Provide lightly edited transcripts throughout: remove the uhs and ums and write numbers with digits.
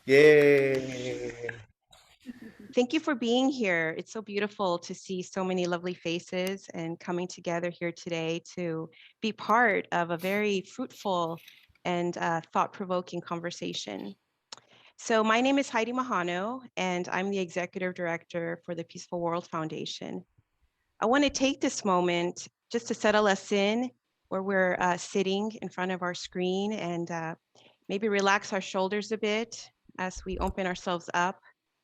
Yay. Thank you for being here. It's so beautiful to see so many lovely faces and coming together here today to be part of a very fruitful and thought-provoking conversation. So my name is Heidi Mahano, and I'm the Executive Director for the Peaceful World Foundation. I want to take this moment just to settle us in where we're sitting in front of our screen and maybe relax our shoulders a bit as we open ourselves up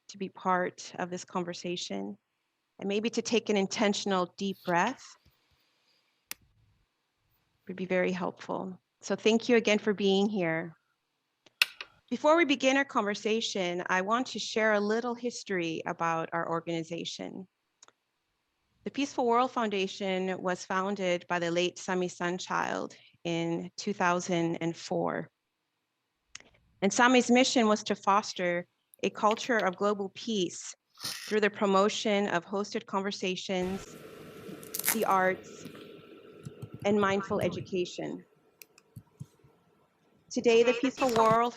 to be part of this conversation, and maybe to take an intentional deep breath would be very helpful. So thank you again for being here. Before we begin our conversation, I want to share a little history about our organization. The Peaceful World Foundation was founded by the late Sami Sunchild in 2004. And Sami's mission was to foster a culture of global peace through the promotion of hosted conversations, the arts, and mindful education. Today, the Peaceful World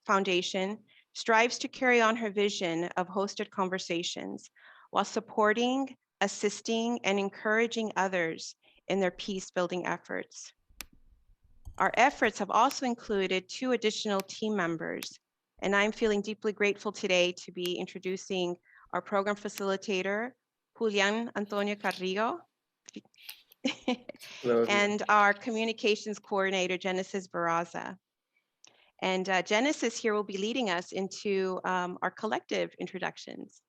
Foundation strives to carry on her vision of hosted conversations while supporting, assisting, and encouraging others in their peace-building efforts. Our efforts have also included 2 additional team members, and I'm feeling deeply grateful today to be introducing our program facilitator, Julian Antonio Carrillo, Hello, everyone. and our communications coordinator, Genesis Barraza. And Genesis here will be leading us into our collective introductions.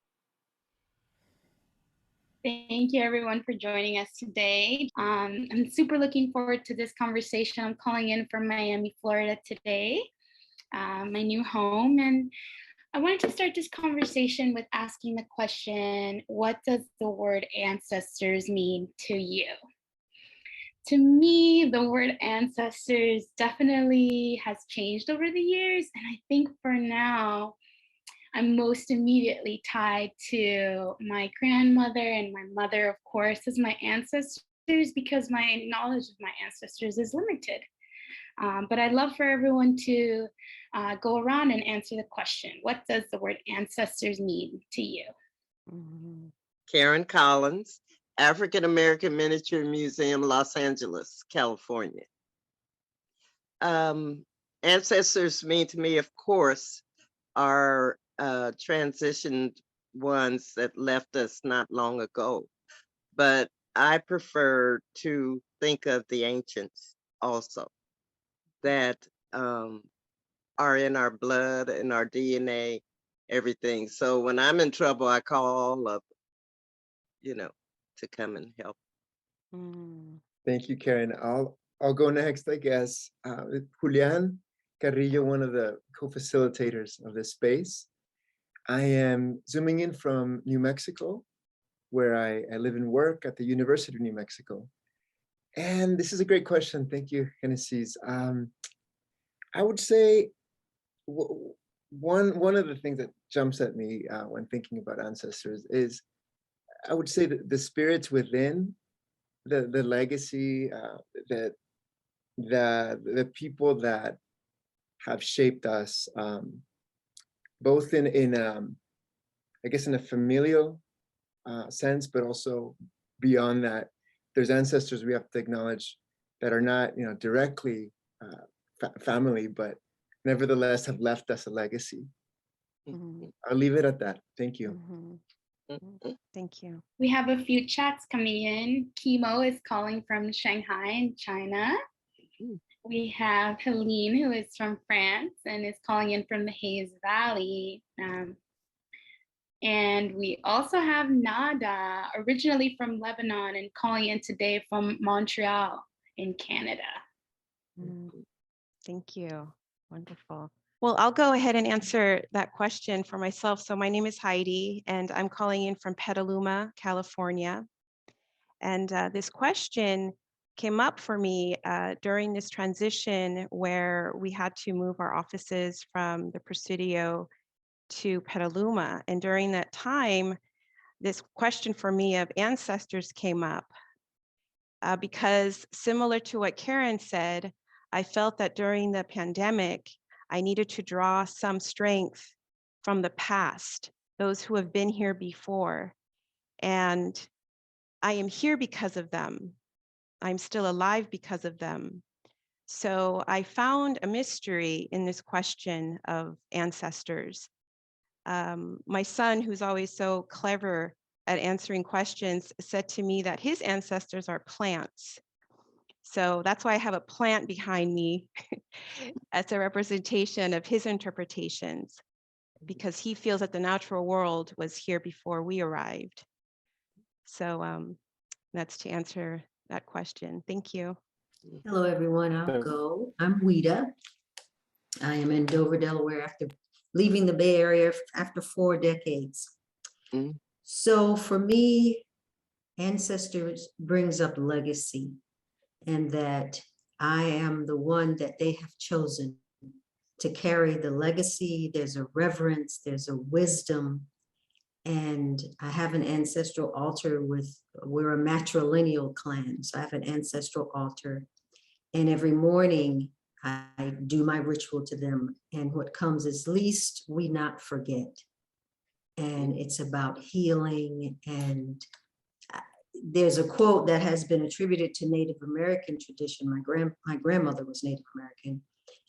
Thank you everyone for joining us today. I'm super looking forward to this conversation. I'm calling in from Miami, Florida today, my new home. And I wanted to start this conversation with asking the question, what does the word ancestors mean to you? To me, the word ancestors definitely has changed over the years. And I think for now, I'm most immediately tied to my grandmother and my mother, of course, as my ancestors, because my knowledge of my ancestors is limited. But I'd love for everyone to go around and answer the question, what does the word ancestors mean to you? Karen Collins, African American Miniature Museum, Los Angeles, California. Ancestors mean to me, of course, are transitioned ones that left us not long ago. But I prefer to think of the ancients also, that are in our blood, in our DNA, everything. So when I'm in trouble, I call all of them, to come and help. Thank you, Karen. I'll go next, I guess. Julian Carrillo, one of the co-facilitators of this space. I am zooming in from New Mexico, where I live and work at the University of New Mexico. And this is a great question. Thank you, Genesis. I would say one of the things that jumps at me when thinking about ancestors is, I would say that the spirits within the legacy, that the people that have shaped us, both in I guess in a familial sense, but also beyond that. There's ancestors we have to acknowledge that are not, directly family, but nevertheless have left us a legacy. I'll leave it at that. Thank you. Thank you. We have a few chats coming in. Kimo is calling from Shanghai in China. We have Helene, who is from France and is calling in from the Hayes Valley. And we also have Nada, originally from Lebanon and calling in today from Montreal in Canada. Thank you. Wonderful. Well, I'll go ahead and answer that question for myself. So my name is Heidi, and I'm calling in from Petaluma, California. And this question came up for me during this transition where we had to move our offices from the Presidio to Petaluma. And during that time, this question for me of ancestors came up because, similar to what Karen said, I felt that during the pandemic, I needed to draw some strength from the past, those who have been here before. And I am here because of them. I'm still alive because of them. So I found a mystery in this question of ancestors. My son, who's always so clever at answering questions, said to me that his ancestors are plants. So that's why I have a plant behind me as a representation of his interpretations, because he feels that the natural world was here before we arrived. So that's to answer that question. Thank you. Hello, everyone. I'll go. I'm Wida. I am in Dover, Delaware after leaving the Bay Area after 4 decades. Mm. So for me, ancestors brings up legacy, and that I am the one that they have chosen to carry the legacy. There's a reverence, there's a wisdom, and I have an ancestral altar we're a matrilineal clan. So I have an ancestral altar, and every morning I do my ritual to them. And what comes is least we not forget. And it's about healing. And there's a quote that has been attributed to Native American tradition. My grandmother was Native American.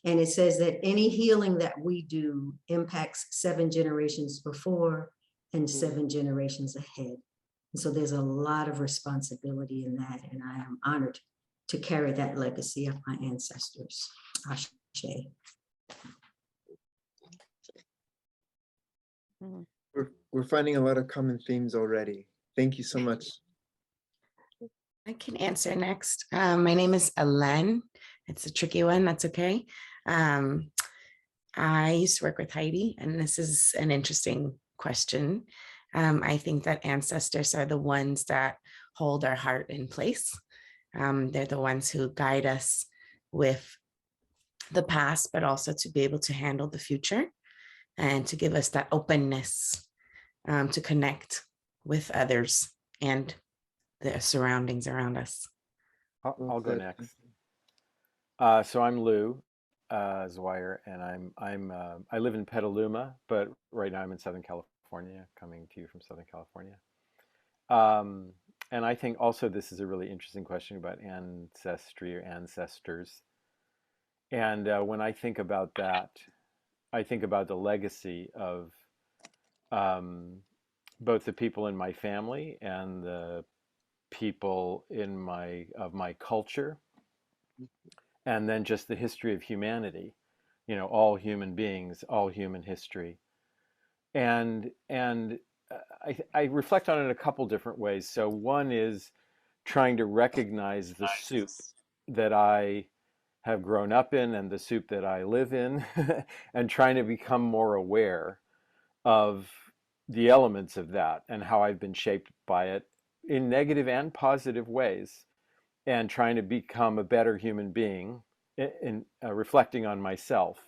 And it says that any healing that we do impacts 7 generations before and 7 generations ahead. And so there's a lot of responsibility in that. And I am honored to carry that legacy of my ancestors. Ashe. We're finding a lot of common themes already. Thank you so much. I can answer next. My name is Alen. It's a tricky one. That's okay. I used to work with Heidi, and this is an interesting question. I think that ancestors are the ones that hold our heart in place. They're the ones who guide us with the past, but also to be able to handle the future and to give us that openness to connect with others and the surroundings around us. I'll go next. So I'm Lou Zwire, and I live in Petaluma, but right now I'm in Southern California, coming to you from Southern California. And I think also this is a really interesting question about ancestry or ancestors. And when I think about that, I think about the legacy of both the people in my family and the people in my culture, and then just the history of humanity, you know, all human beings, all human history. And I reflect on it in a couple different ways. So one is trying to recognize the soup that I have grown up in and the soup that I live in, and trying to become more aware of the elements of that and how I've been shaped by it in negative and positive ways, and trying to become a better human being in reflecting on myself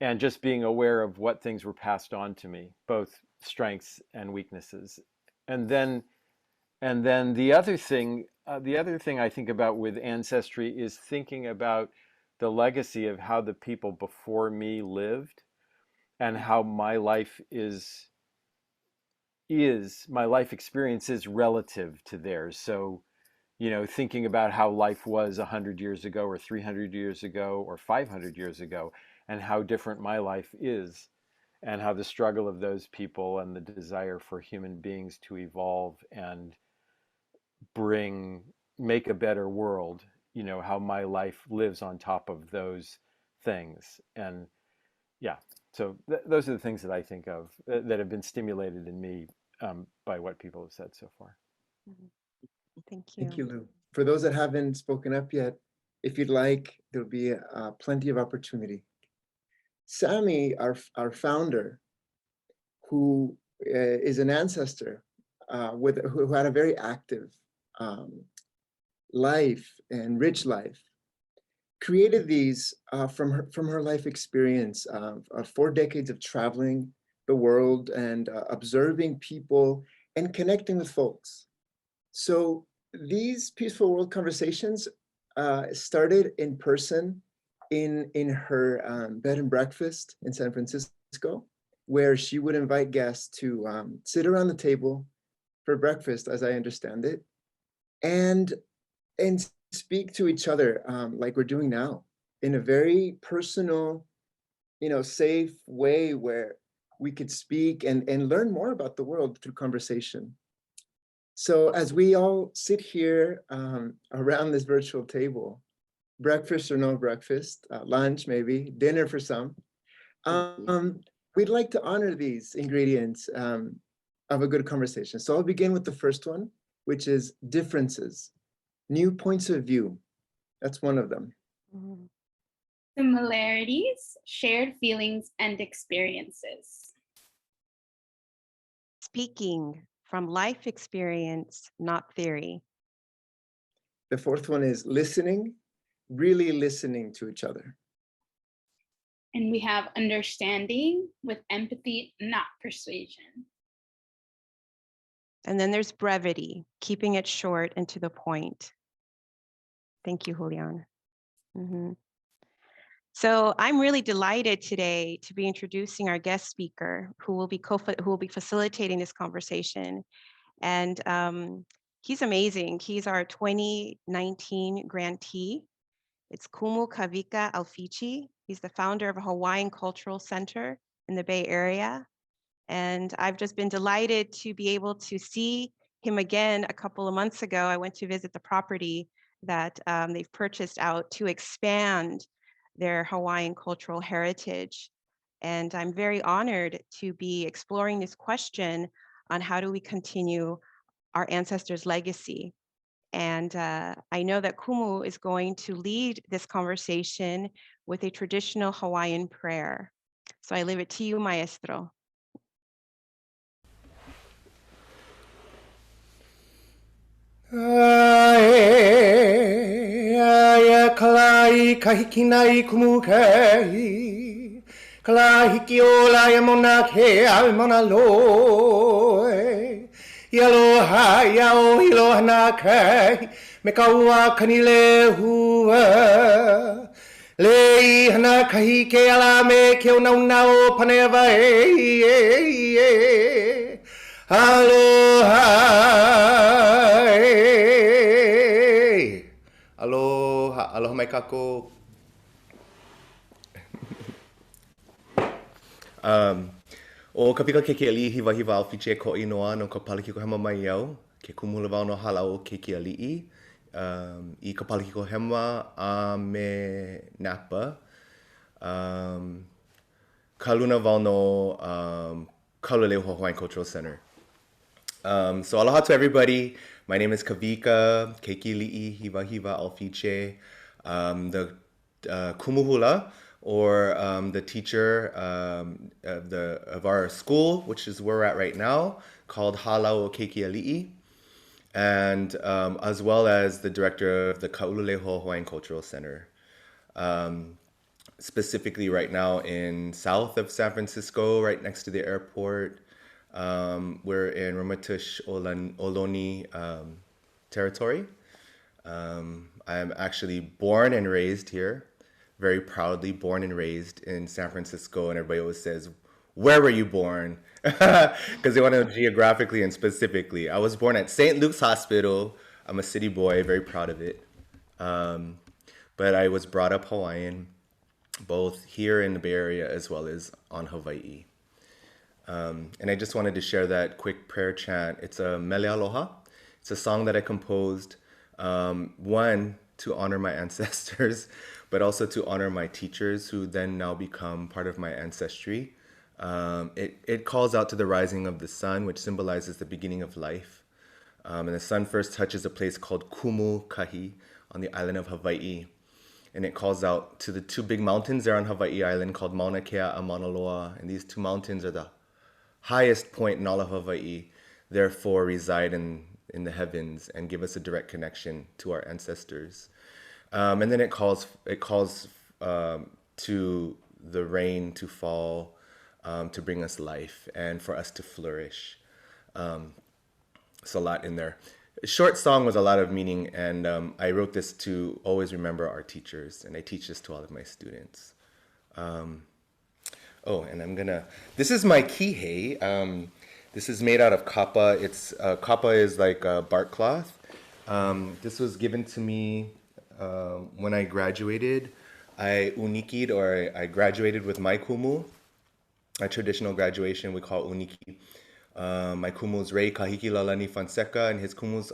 and just being aware of what things were passed on to me, both strengths and weaknesses. And then the other thing I think about with ancestry is thinking about the legacy of how the people before me lived and how my life my life experience is relative to theirs. So, you know, thinking about how life was 100 years ago or 300 years ago or 500 years ago, and how different my life is, and how the struggle of those people and the desire for human beings to evolve and make a better world, you know, how my life lives on top of those things. And yeah, so those are the things that I think of that have been stimulated in me by what people have said so far. Thank you. Thank you, Lou. For those that haven't spoken up yet, if you'd like, there'll be plenty of opportunity. Sami, our founder, who is an ancestor who had a very active life and rich life, created these from her life experience of 4 decades of traveling the world and observing people and connecting with folks. So these Peaceful World Conversations started in person in her bed and breakfast in San Francisco, where she would invite guests to sit around the table for breakfast, as I understand it, and speak to each other like we're doing now, in a very personal, safe way where we could speak and learn more about the world through conversation. So as we all sit here around this virtual table, breakfast or no breakfast, lunch maybe, dinner for some, we'd like to honor these ingredients of a good conversation. So I'll begin with the first one, which is differences, new points of view. That's one of them. Similarities, shared feelings and experiences. Speaking from life experience, not theory. The fourth one is listening, really listening to each other. And we have understanding with empathy, not persuasion. And then there's brevity, keeping it short and to the point. Thank you, Julian. So I'm really delighted today to be introducing our guest speaker who will be facilitating this conversation. And he's amazing. He's our 2019 grantee. It's Kumu Kawika Alfiche. He's the founder of a Hawaiian Cultural Center in the Bay Area. And I've just been delighted to be able to see him again a couple of months ago. I went to visit the property that they've purchased out to expand their Hawaiian cultural heritage. And I'm very honored to be exploring this question on how do we continue our ancestors' legacy. And I know that Kumu is going to lead this conversation with a traditional Hawaiian prayer. So I leave it to you, Maestro. Kalai kahikinai kumukai Kalai hikiola yamona ke almona loe Yaloha yao hilohana kai Mekaua kanile hua Lei hana kahi ke ala me ke onau paneva Aloha Aloha, aloha mai kako. O ka pika ke ali'i hiwa hiwa Alfiche ko inoa no ka paliki ko hema mai iau, ke kumu hula wau no halau ke ali'i. I ka paliki ko hema a me Napa. Ka luna wau no Kauluehua Hawaiian Cultural Center. So aloha to everybody. My name is Kawika, Keiki Li'i, Hiwa Hiwa Alfiche, the Kumu Hula, or the teacher of our school, which is where we're at right now, called Halau o Keiki Li'i, and as well as the director of the Kauluehua Hawaiian Cultural Center. Specifically right now in south of San Francisco, right next to the airport. We're in Ramaytush Ohlone territory. I'm actually born and raised here, very proudly born and raised in San Francisco. And everybody always says, where were you born? Because they want to know geographically and specifically. I was born at St. Luke's Hospital. I'm a city boy, very proud of it. But I was brought up Hawaiian, both here in the Bay Area as well as on Hawaii. And I just wanted to share that quick prayer chant. It's a Mele Aloha. It's a song that I composed, one, to honor my ancestors, but also to honor my teachers who then now become part of my ancestry. It calls out to the rising of the sun, which symbolizes the beginning of life. And the sun first touches a place called Kumu Kahi on the island of Hawaii. And it calls out to the two big mountains there on Hawaii Island called Mauna Kea and Mauna Loa. And these two mountains are the highest point in all of Hawaii, therefore reside in the heavens and give us a direct connection to our ancestors. And then it calls to the rain to fall, to bring us life and for us to flourish. It's a lot in there. short song was a lot of meaning, and I wrote this to always remember our teachers, and I teach this to all of my students. Oh, and this is my kihei. This is made out of kapa. Kapa is like a bark cloth. This was given to me when I graduated. I unikied, or I graduated with my kumu. A traditional graduation we call uniki. My kumu's Ray Kahiki Lalani Fonseca, and his kumu's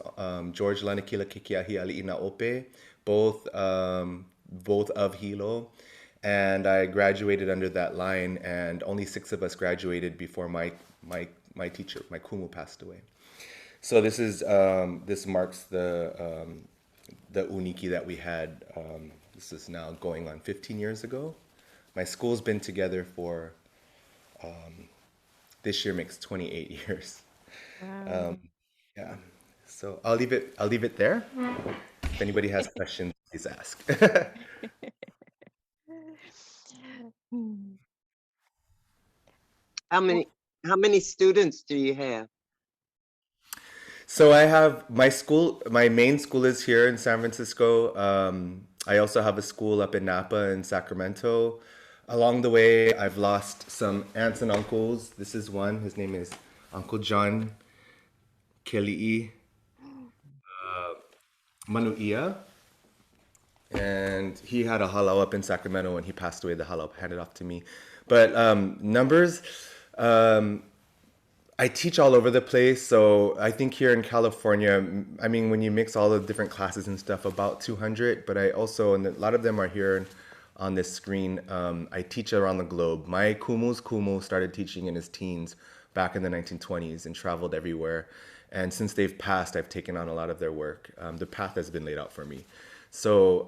George Lanakila Kikiahi Ali'ina Ope, both of Hilo. And I graduated under that line, and only 6 of us graduated before my teacher, my kumu, passed away. So this marks the uniki that we had. This is now going on 15 years ago. My school's been together for this year makes 28 years. Wow. Yeah. So I'll leave it there. If anybody has questions, please ask. Hmm. How many students do you have? So I have my main school is here in San Francisco. I also have a school up in Napa and Sacramento. Along the way, I've lost some aunts and uncles. This is one. His name is Uncle John Keli'i Manuia. And he had a halau up in Sacramento. When he passed away, the halau handed off to me. But numbers, I teach all over the place. So I think here in California, I mean, when you mix all the different classes and stuff, about 200. But I also, and a lot of them are here on this screen, I teach around the globe. My kumu's kumu started teaching in his teens back in the 1920s and traveled everywhere. And since they've passed, I've taken on a lot of their work. The path has been laid out for me. So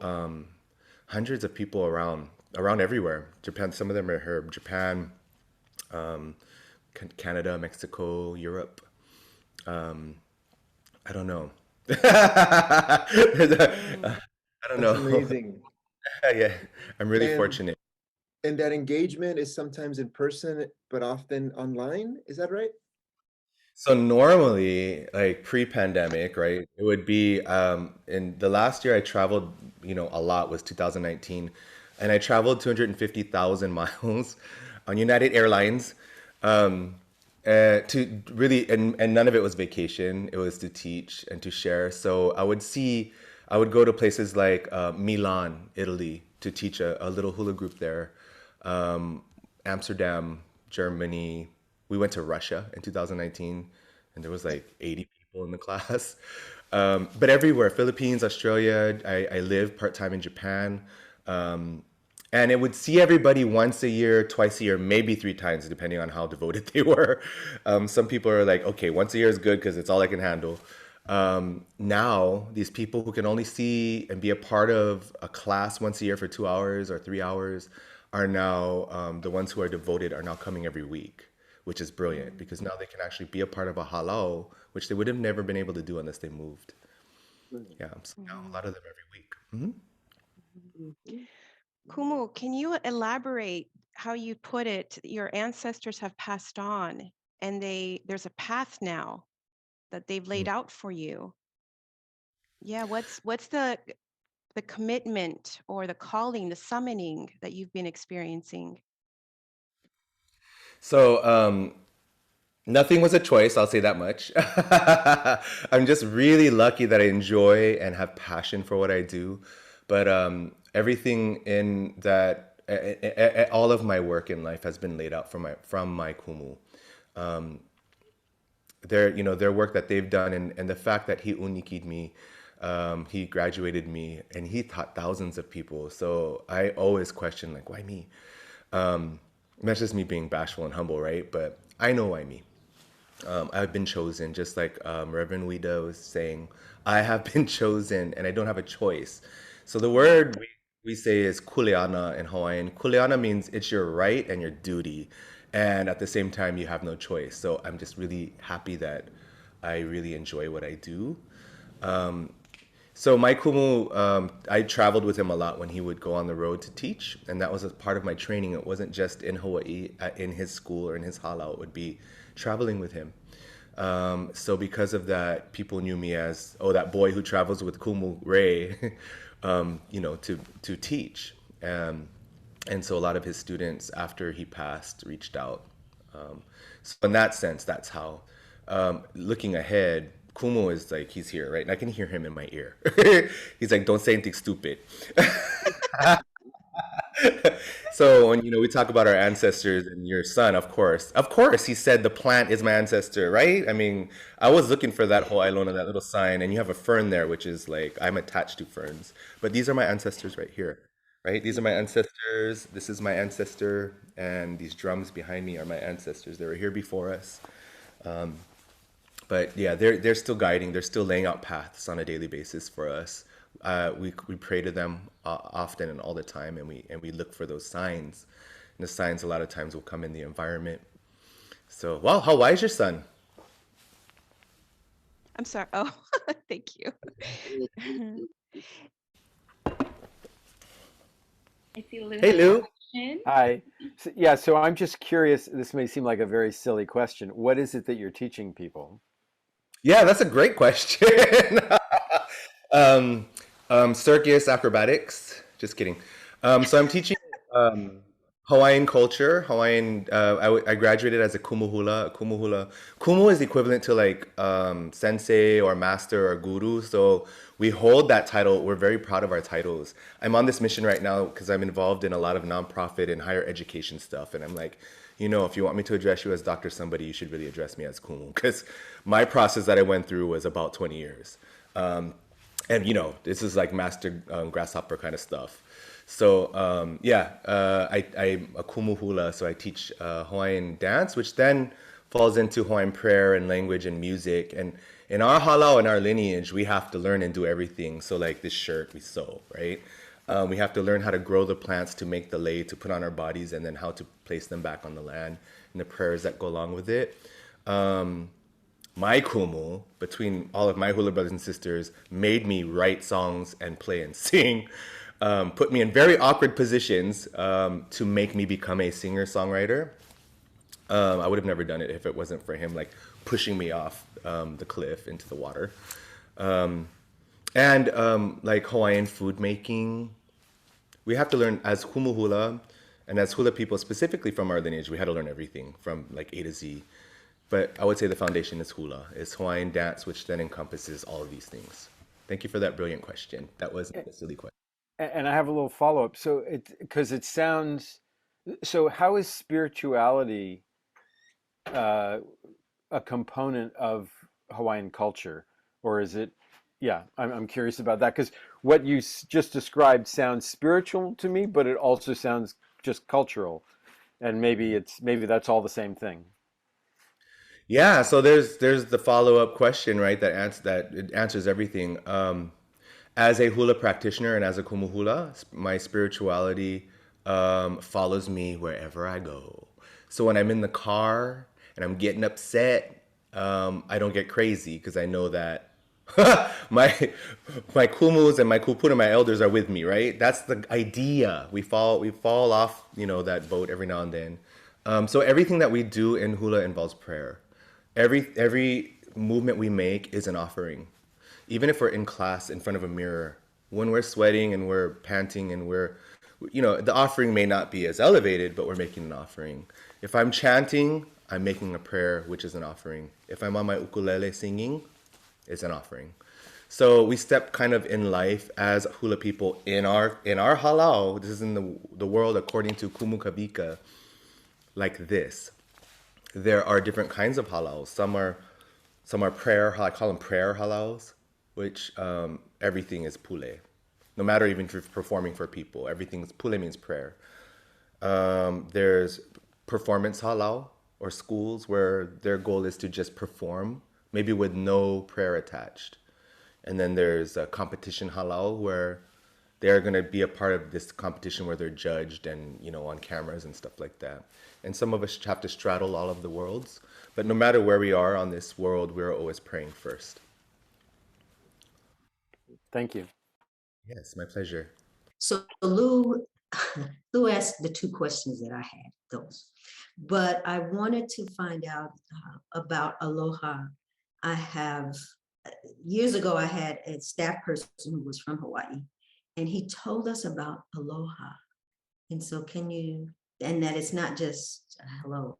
hundreds of people around everywhere. Japan, some of them are here. Japan, Canada, Mexico, Europe. I don't know. I don't know. That's amazing. Yeah, I'm really And fortunate. and that engagement is sometimes in person, but often online. Is that right? So normally, like pre-pandemic, right, it would be in the last year I traveled, a lot was 2019, and I traveled 250,000 miles on United Airlines, to really, and none of it was vacation. It was to teach and to share. So I would go to places like Milan, Italy, to teach a little hula group there. Amsterdam, Germany. We went to Russia in 2019, and there was like 80 people in the class. But everywhere, Philippines, Australia. I live part-time in Japan. And it would see everybody once a year, twice a year, maybe 3 times, depending on how devoted they were. Some people are like, okay, once a year is good because it's all I can handle. Now, these people who can only see and be a part of a class once a year for 2 hours or 3 hours are now, the ones who are devoted are now coming every week, which is brilliant because now they can actually be a part of a halau, which they would have never been able to do unless they moved. Yeah, so now a lot of them every week. Mhm. Kumu, can you elaborate how you put it? Your ancestors have passed on, and there's a path now that they've laid out for you. Yeah, what's the commitment or the calling, the summoning that you've been experiencing? So, nothing was a choice, I'll say that much. I'm just really lucky that I enjoy and have passion for what I do. But everything in that, all of my work in life has been laid out from my kumu. Their work that they've done, and the fact that he unikied me, he graduated me, and he taught thousands of people. So I always question, like, why me? That's just me being bashful and humble, right? But I know why me. I've been chosen, just like Reverend Wida was saying. I have been chosen, and I don't have a choice. So the word we say is kuleana in Hawaiian. Kuleana means it's your right and your duty, and at the same time, you have no choice. So I'm just really happy that I really enjoy what I do. So my kumu, I traveled with him a lot when he would go on the road to teach, and that was a part of my training. It wasn't just in Hawaii, in his school or in his halau. It would be traveling with him. So because of that, people knew me as, oh, that boy who travels with Kumu Ray, to teach. And so a lot of his students, after he passed, reached out. So in that sense, that's how. Looking ahead, Kumu is like, he's here, right? And I can hear him in my ear. He's like, don't say anything stupid. So when we talk about our ancestors and your son, of course, he said the plant is my ancestor, right? I mean, I was looking for that whole Ilona, that little sign, and you have a fern there, which is like, I'm attached to ferns, but these are my ancestors right here, right? These are my ancestors. This is my ancestor, and these drums behind me are my ancestors. They were here before us. But yeah, they're still guiding. They're still laying out paths on a daily basis for us. We pray to them often and all the time, and we look for those signs. And the signs a lot of times will come in the environment. So, wow, how wise your son? I'm sorry. Oh, thank you. I see Lou. Hey, has a Lou. question. Hi. So I'm just curious. This may seem like a very silly question. What is it that you're teaching people? Yeah, that's a great question. Circus acrobatics. Just kidding. So I'm teaching Hawaiian culture. I graduated as a Kumu Hula. Kumu is equivalent to like sensei or master or guru. So we hold that title. We're very proud of our titles. I'm on this mission right now because I'm involved in a lot of nonprofit and higher education stuff. And I'm like, if you want me to address you as Dr. Somebody, you should really address me as Kumu, because my process that I went through was about 20 years. And this is like master grasshopper kind of stuff. So I'm a Kumu Hula, so I teach Hawaiian dance, which then falls into Hawaiian prayer and language and music. And in our halau, in our lineage, we have to learn and do everything. So like this shirt we sew, right? We have to learn how to grow the plants, to make the lei, to put on our bodies, and then how to place them back on the land, and the prayers that go along with it. My kumu, between all of my hula brothers and sisters, made me write songs and play and sing, put me in very awkward positions to make me become a singer-songwriter. I would have never done it if it wasn't for him, like pushing me off the cliff into the water. And like Hawaiian food making. We have to learn as Kumu Hula, and as hula people specifically from our lineage, we had to learn everything from like A to Z. But I would say the foundation is hula. It's Hawaiian dance, which then encompasses all of these things. Thank you for that brilliant question. That wasn't a silly question. And I have a little follow-up. So how is spirituality a component of Hawaiian culture? Or is it, I'm curious about that, because what you just described sounds spiritual to me, but it also sounds just cultural. And maybe that's all the same thing. Yeah, so there's the follow-up question, right? It answers everything. As a hula practitioner and as a Kumu Hula, my spirituality follows me wherever I go. So when I'm in the car and I'm getting upset, I don't get crazy because I know that my kumus and my kupuna, my elders, are with me, right? That's the idea. We fall off, that boat every now and then. So everything that we do in hula involves prayer. Every movement we make is an offering. Even if we're in class in front of a mirror, when we're sweating and we're panting and the offering may not be as elevated, but we're making an offering. If I'm chanting, I'm making a prayer, which is an offering. If I'm on my ukulele singing, it's an offering. So we step kind of in life as hula people in our halau. This is in the world according to Kumu Kawika, like this. There are different kinds of halaus. Some are prayer. I call them prayer halaus, which everything is pule. No matter even if you're performing for people, pule means prayer. There's performance halau, or schools where their goal is to just perform, maybe with no prayer attached. And then there's a competition halau, where they're going to be a part of this competition where they're judged and, on cameras and stuff like that. And some of us have to straddle all of the worlds. But no matter where we are on this world, we're always praying first. Thank you. Yes, my pleasure. So Lou, who asked the two questions that I had, those. But I wanted to find out about aloha. I have, years ago, I had a staff person who was from Hawaii, and he told us about aloha. And so can you, and that it's not just hello.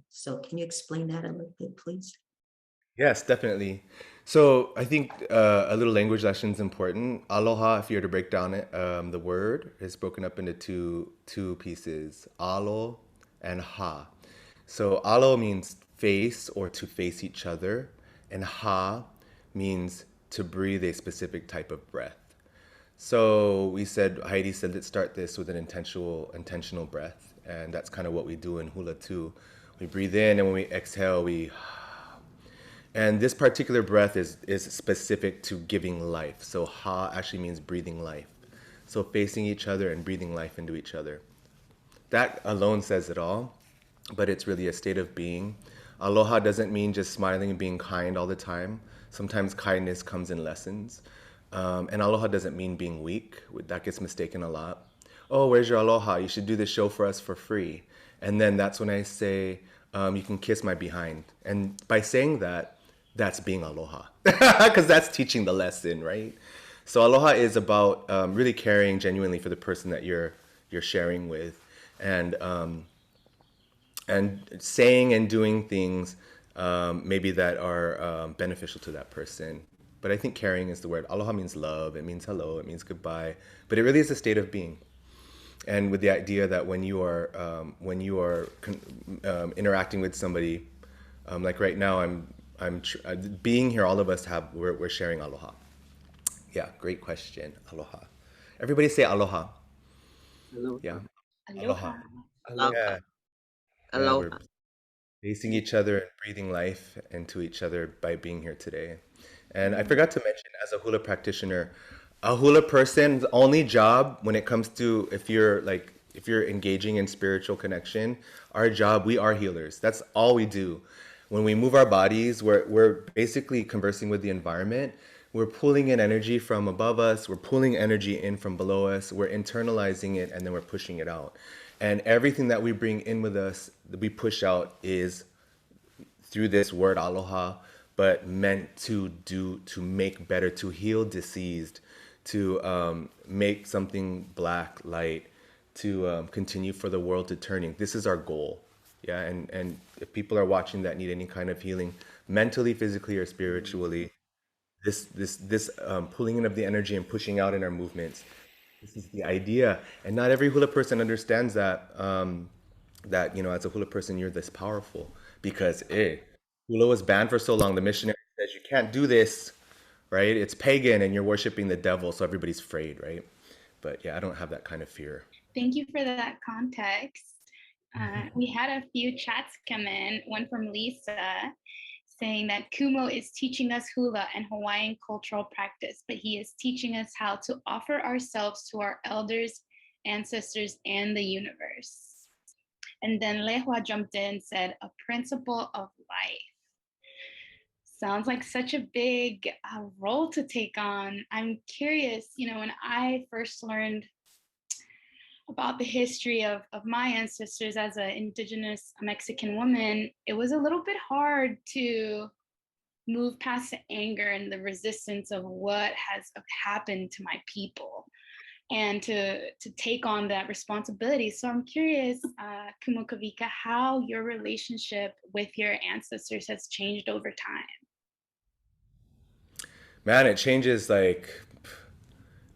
So can you explain that a little bit, please? Yes, definitely. So I think a little language lesson is important. Aloha, if you were to break down it, the word is broken up into two pieces, alo and ha. So alo means face or to face each other, and ha means to breathe a specific type of breath. So Heidi said, let's start this with an intentional breath. And that's kind of what we do in hula too. We breathe in, and when we exhale, and this particular breath is specific to giving life. So ha actually means breathing life. So facing each other and breathing life into each other. That alone says it all, but it's really a state of being. Aloha doesn't mean just smiling and being kind all the time. Sometimes kindness comes in lessons. And aloha doesn't mean being weak. That gets mistaken a lot. Oh, where's your aloha? You should do this show for us for free. And then that's when I say, you can kiss my behind. And by saying that, that's being aloha, because that's teaching the lesson, right? So aloha is about really caring genuinely for the person that you're sharing with, and saying and doing things maybe that are beneficial to that person. But I think caring is the word. Aloha means love. It means hello. It means goodbye. But it really is a state of being. And with the idea that when you are interacting with somebody, like right now, being here. All of us we're sharing aloha. Yeah, great question. Aloha. Everybody say aloha. Aloha. Yeah. Aloha. Aloha. Yeah. Yeah, we're facing each other and breathing life into each other by being here today. And I forgot to mention, as a hula practitioner, a hula person's only job when it comes to if you're engaging in spiritual connection, our job, we are healers. That's all we do. When we move our bodies, we're basically conversing with the environment. We're pulling in energy from above us. We're pulling energy in from below us. We're internalizing it, and then we're pushing it out. And everything that we bring in with us, that we push out, is through this word aloha, but meant to make better, to heal diseased, to make something black light, to continue for the world to turning. This is our goal. Yeah, and if people are watching that need any kind of healing, mentally, physically, or spiritually, this pulling in of the energy and pushing out in our movements, this is the idea. And not every hula person understands that, that, as a hula person, you're this powerful, because hula was banned for so long. The missionary says you can't do this, right? It's pagan and you're worshiping the devil, so everybody's afraid, right? But yeah, I don't have that kind of fear. Thank you for that context. We had a few chats come in, one from Lisa saying that Kumu is teaching us hula and Hawaiian cultural practice, but he is teaching us how to offer ourselves to our elders, ancestors, and the universe. And then Lehua jumped in and said, a principle of life. Sounds like such a big role to take on. I'm curious, when I first learned about the history of my ancestors as an indigenous Mexican woman, it was a little bit hard to move past the anger and the resistance of what has happened to my people, and to take on that responsibility. So I'm curious, Kumu Kawika, how your relationship with your ancestors has changed over time. Man, it changes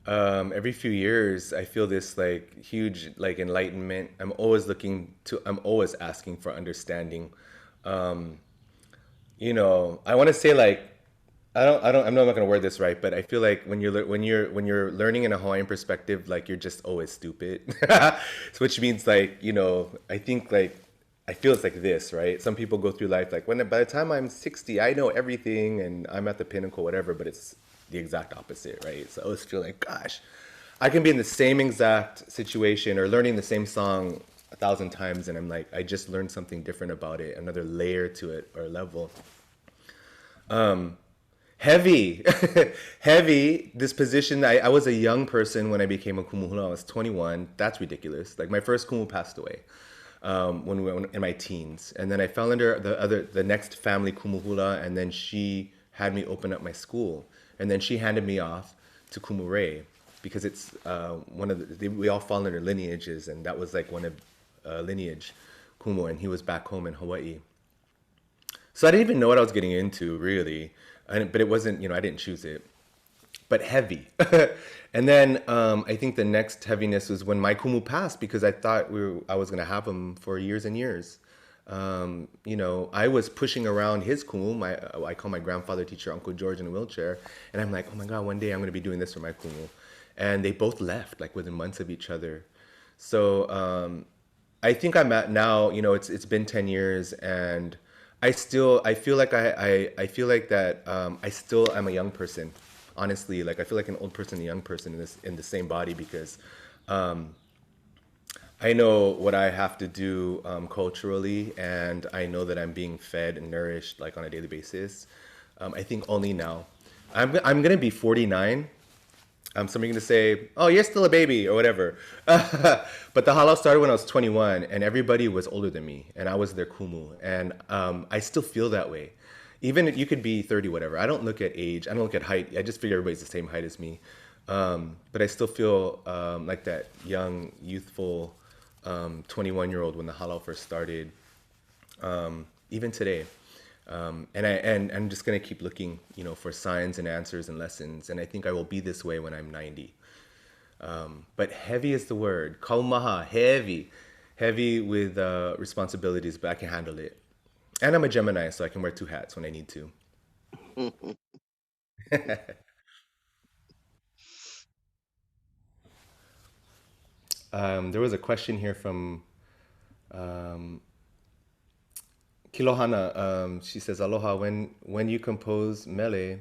every few years. I feel this huge enlightenment. I'm always asking for understanding. I want to say I'm not going to word this right, but I feel like when you're learning in a Hawaiian perspective, you're just always stupid, which means I think I feel it's like this, right? Some people go through life by the time I'm 60, I know everything and I'm at the pinnacle, whatever, but it's the exact opposite, right? So I always feel like, gosh, I can be in the same exact situation or learning the same song 1,000 times, and I'm like, I just learned something different about it, another layer to it or level. Heavy, heavy. This position, I was a young person when I became a Kumu Hula. I was 21. That's ridiculous. Like my first Kumu passed away when we were in my teens, and then I fell under the next family Kumu Hula, and then she had me open up my school, and then she handed me off to Kumu Ray because it's one of we all fall under lineages, and that was like one of lineage Kumu, and he was back home in Hawaii. So I didn't even know what I was getting into, really. But it wasn't, I didn't choose it. But heavy. And then I think the next heaviness was when my kumu passed, because I thought I was going to have him for years and years. I was pushing around his kumu. I call my grandfather teacher Uncle George in a wheelchair. And I'm like, oh my God, one day I'm going to be doing this for my kumu. And they both left, like within months of each other. So I think I'm at now, it's been 10 years, and I feel like I feel like that I still am a young person, honestly. Like I feel like an old person, a young person in the same body, because I know what I have to do culturally, and I know that I'm being fed and nourished like on a daily basis. I think only now. I'm gonna be 49. Somebody's gonna say, "Oh, you're still a baby" or whatever. But the halau started when I was 21, and everybody was older than me, and I was their kumu, and I still feel that way. Even if you could be 30, whatever. I don't look at age. I don't look at height. I just figure everybody's the same height as me. But I still feel like that young, youthful 21-year-old when the halau first started. Even today. And I'm just gonna keep looking, for signs and answers and lessons. And I think I will be this way when I'm 90. But heavy is the word. Kaumaha, heavy with responsibilities, but I can handle it. And I'm a Gemini, so I can wear two hats when I need to. There was a question here from Kilohana. She says, "Aloha. When you compose mele,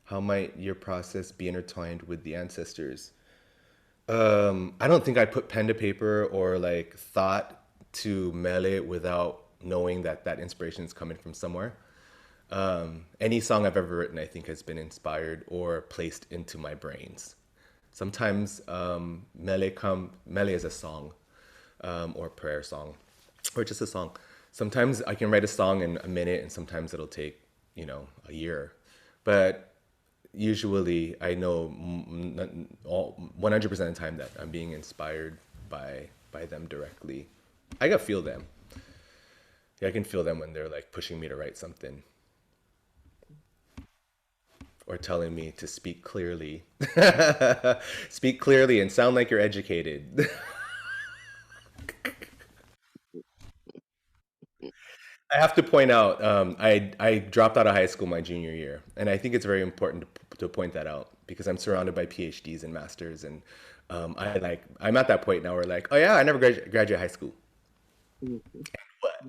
how might your process be intertwined with the ancestors?" I don't think I put pen to paper or like thought to mele without knowing that inspiration is coming from somewhere. Any song I've ever written, I think, has been inspired or placed into my brains. Sometimes mele is a song, or a prayer song, or just a song. Sometimes I can write a song in a minute, and sometimes it'll take, a year. But usually I know 100% of the time that I'm being inspired by them directly. I can feel them. Yeah, I can feel them when they're like pushing me to write something. Or telling me to speak clearly. Speak clearly and sound like you're educated. I have to point out, I dropped out of high school my junior year, and I think it's very important to point that out because I'm surrounded by PhDs and masters, and I'm at that point now where like, oh yeah, I never graduated high school. What?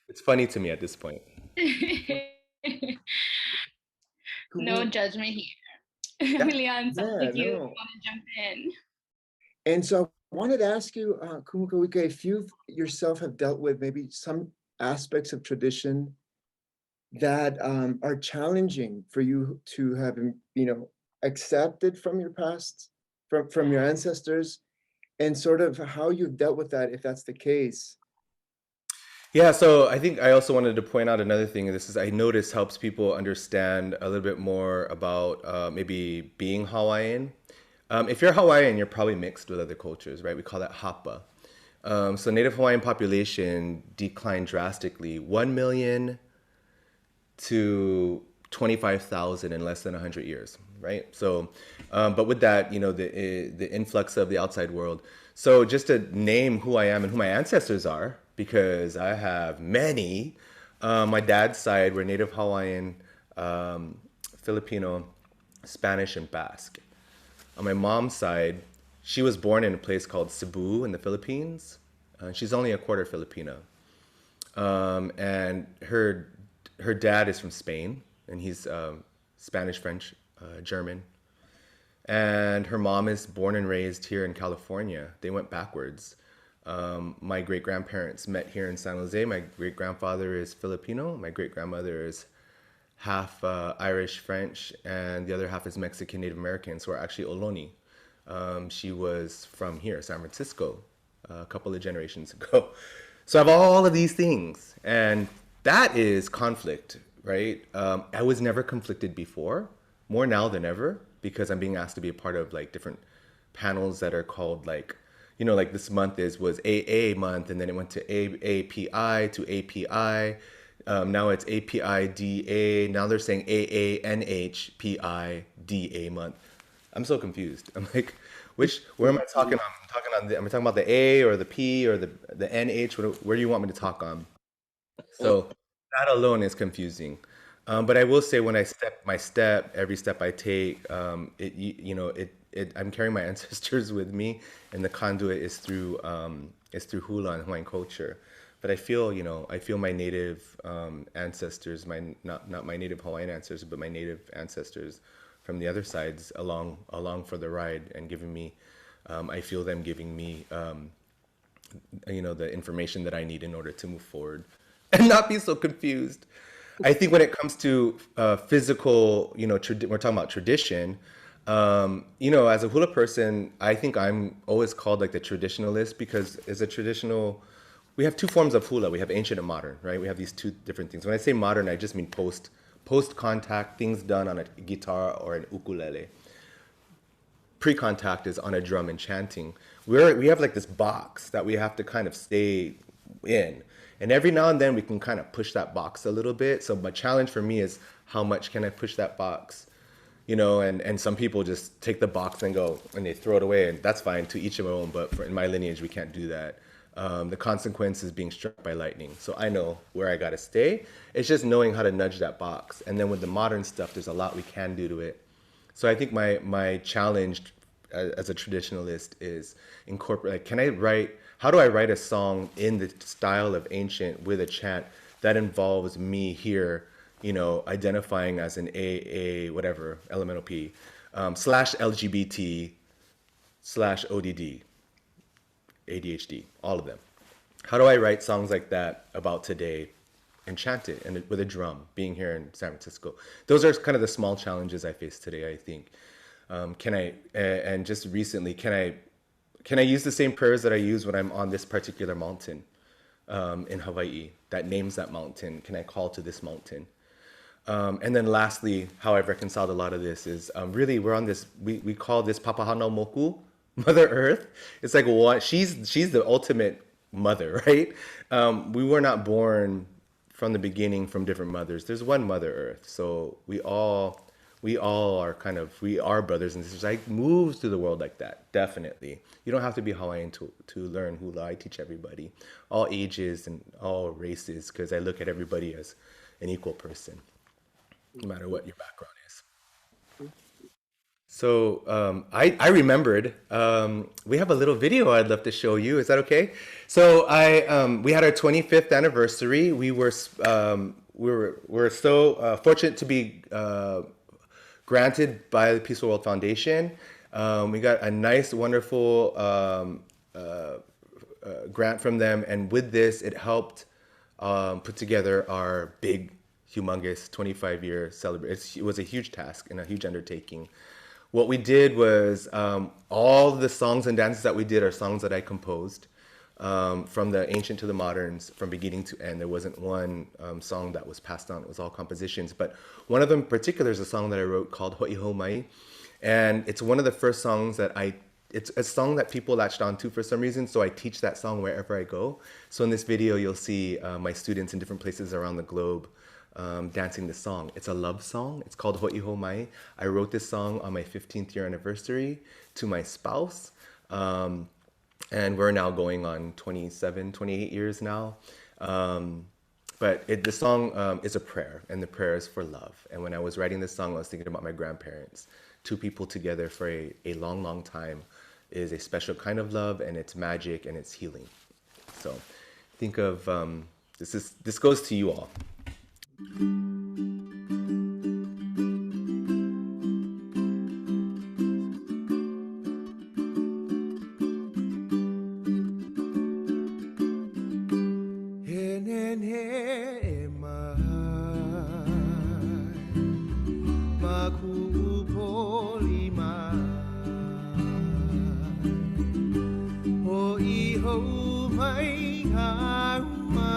It's funny to me at this point. No Kumu, judgment here. yeah, Emilian, sounds like you no. want to jump in. And so I wanted to ask you, Kumu Kawika, if you yourself have dealt with maybe some aspects of tradition that are challenging for you to have, accepted from your past, from your ancestors, and sort of how you've dealt with that, if that's the case. Yeah, so I think I also wanted to point out another thing. This is I notice helps people understand a little bit more about maybe being Hawaiian. If you're Hawaiian, you're probably mixed with other cultures, right? We call that hapa. So Native Hawaiian population declined drastically, 1 million to 25,000 in less than 100 years, right? So, but with that, the influx of the outside world. So just to name who I am and who my ancestors are, because I have many. My dad's side were Native Hawaiian, Filipino, Spanish, and Basque. On my mom's side, she was born in a place called Cebu in the Philippines. She's only a quarter Filipino. And her dad is from Spain, and he's Spanish, French, German. And her mom is born and raised here in California. They went backwards. My great-grandparents met here in San Jose. My great-grandfather is Filipino. My great-grandmother is half Irish, French, and the other half is Mexican Native American. So we're actually Ohlone. She was from here, San Francisco, a couple of generations ago. So I have all of these things, and that is conflict, right? I was never conflicted before, more now than ever, because I'm being asked to be a part of like different panels that are called like, like this month was AA month, and then it went to AAPI to API. Now it's APIDA. Now they're saying AANHPIDA month. I'm so confused. I'm like, where am I talking on? Am I talking about the A or the P or the NH? Where do you want me to talk on? So that alone is confusing. But I will say when I every step I take, I'm carrying my ancestors with me, and the conduit is through hula and Hawaiian culture. But I feel my native ancestors, not my native Hawaiian ancestors, but my native ancestors from the other sides along for the ride and giving me, I feel them giving me, the information that I need in order to move forward and not be so confused. I think when it comes to physical, we're talking about tradition. As a hula person, I think I'm always called like the traditionalist, because as a traditional, we have two forms of hula. We have ancient and modern, right? We have these two different things. When I say modern, I just mean post contact, things done on a guitar or an ukulele. Pre-contact is on a drum and chanting. We have like this box that we have to kind of stay in. And every now and then we can kind of push that box a little bit. So my challenge for me is, how much can I push that box? And some people just take the box and go, and they throw it away, and that's fine, to each their own. But in my lineage, we can't do that. The consequence is being struck by lightning. So I know where I got to stay. It's just knowing how to nudge that box. And then with the modern stuff, there's a lot we can do to it. So I think my challenge as a traditionalist is incorporate, how do I write a song in the style of ancient with a chant that involves me here, identifying as an whatever, elemental P, /LGBT /ODD, ADHD, all of them. How do I write songs like that about today and chant it, and with a drum, being here in San Francisco? Those are kind of the small challenges I face today, I think. And just recently, can I use the same prayers that I use when I'm on this particular mountain in Hawaii that names that mountain? Can I call to this mountain? And then lastly, how I've reconciled a lot of this is really we're on this, we call this Papahana Moku, Mother Earth. It's like what she's the ultimate mother, right? We were not born from the beginning from different mothers. There's one Mother Earth. So we all are brothers and sisters. I move through the world like that, definitely. You don't have to be Hawaiian to learn hula. I teach everybody, all ages and all races, because I look at everybody as an equal person, no matter what your background is. So I remembered, we have a little video I'd love to show you. Is that okay? So we had our 25th anniversary. We were so fortunate to be granted by the Peaceful World Foundation. We got a nice, wonderful grant from them, and with this, it helped put together our big, humongous 25-year celebration. It was a huge task and a huge undertaking. What we did was all the songs and dances that we did are songs that I composed, from the ancient to the moderns, from beginning to end. There wasn't one song that was passed on. It was all compositions. But one of them in particular is a song that I wrote called Ho'iho Mai. And it's one of the first songs that it's a song that people latched onto for some reason. So I teach that song wherever I go. So in this video, you'll see my students in different places around the globe dancing this song. It's a love song. It's called Ho'iho Mai. I wrote this song on my 15th year anniversary to my spouse. And we're now going on 27, 28 years now. But the song is a prayer, and the prayer is for love. And when I was writing this song, I was thinking about my grandparents. Two people together for a long, long time is a special kind of love, and it's magic, and it's healing. So think of, this goes to you all. ho mai ha ma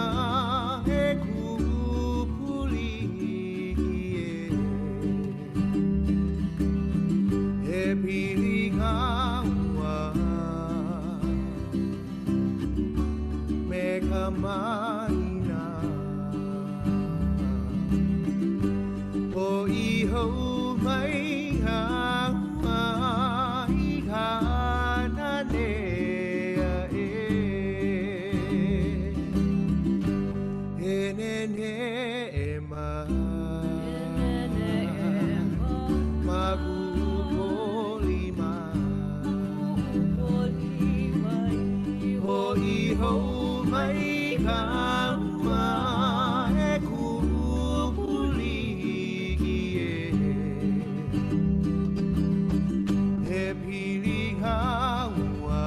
he kupuli e pili kawa me kamaina o I ho mai ha ma I kana ne ho mai ka ma e kupuli e pili hawa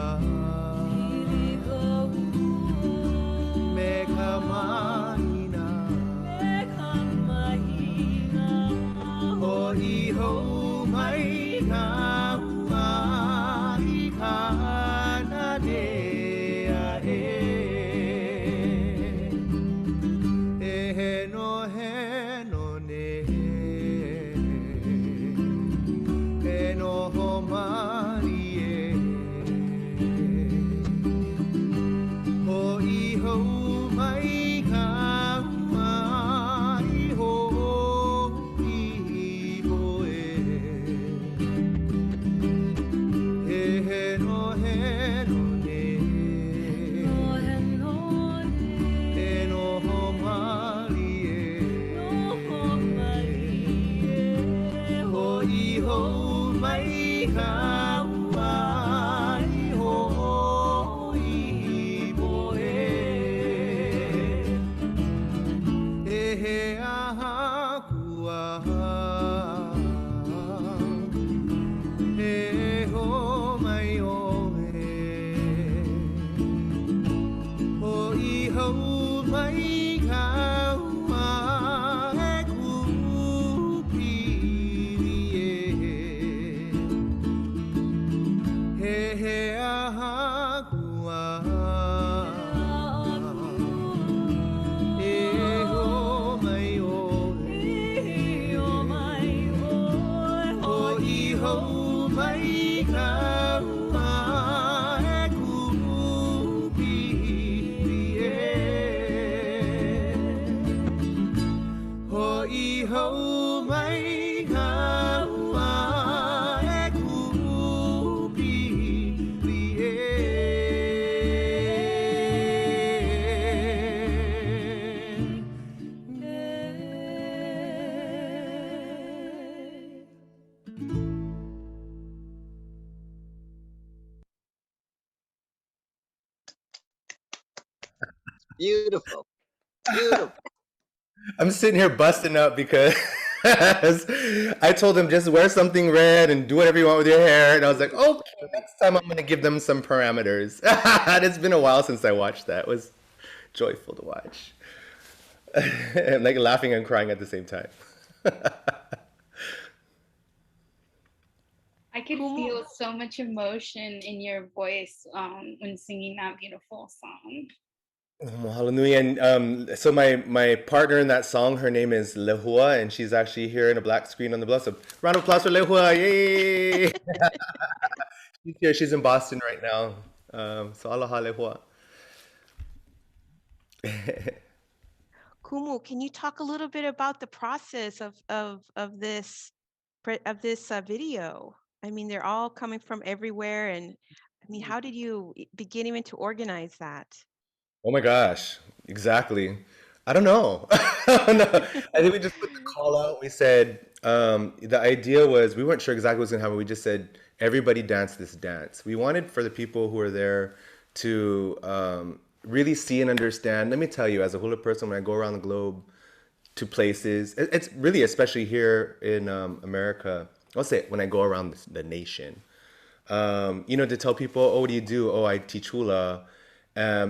me ka mahina ho I ho mai ka ma I ka na ne Beautiful, beautiful. I'm sitting here busting up because I told them just wear something red and do whatever you want with your hair. And I was like, okay, next time I'm going to give them some parameters. It's been a while since I watched that. It was joyful to watch. I'm like laughing and crying at the same time. I could feel so much emotion in your voice when singing that beautiful song. Oh, mahalo nui. And so my partner in that song, her name is Lehua, and she's actually here in a black screen on the bus. So round of applause for Lehua. Yay! She's here. She's in Boston right now. So aloha Lehua. Kumu, can you talk a little bit about the process of this video? I mean, they're all coming from everywhere, and I mean, how did you begin even to organize that? Oh my gosh, exactly. I don't know. No, I think we just put the call out. We said the idea was we weren't sure exactly what was going to happen. We just said everybody dance this dance. We wanted for the people who are there to really see and understand. Let me tell you, as a hula person, when I go around the globe to places, it's really especially here in America. I'll say it, when I go around the nation, to tell people, oh, what do you do? Oh, I teach hula.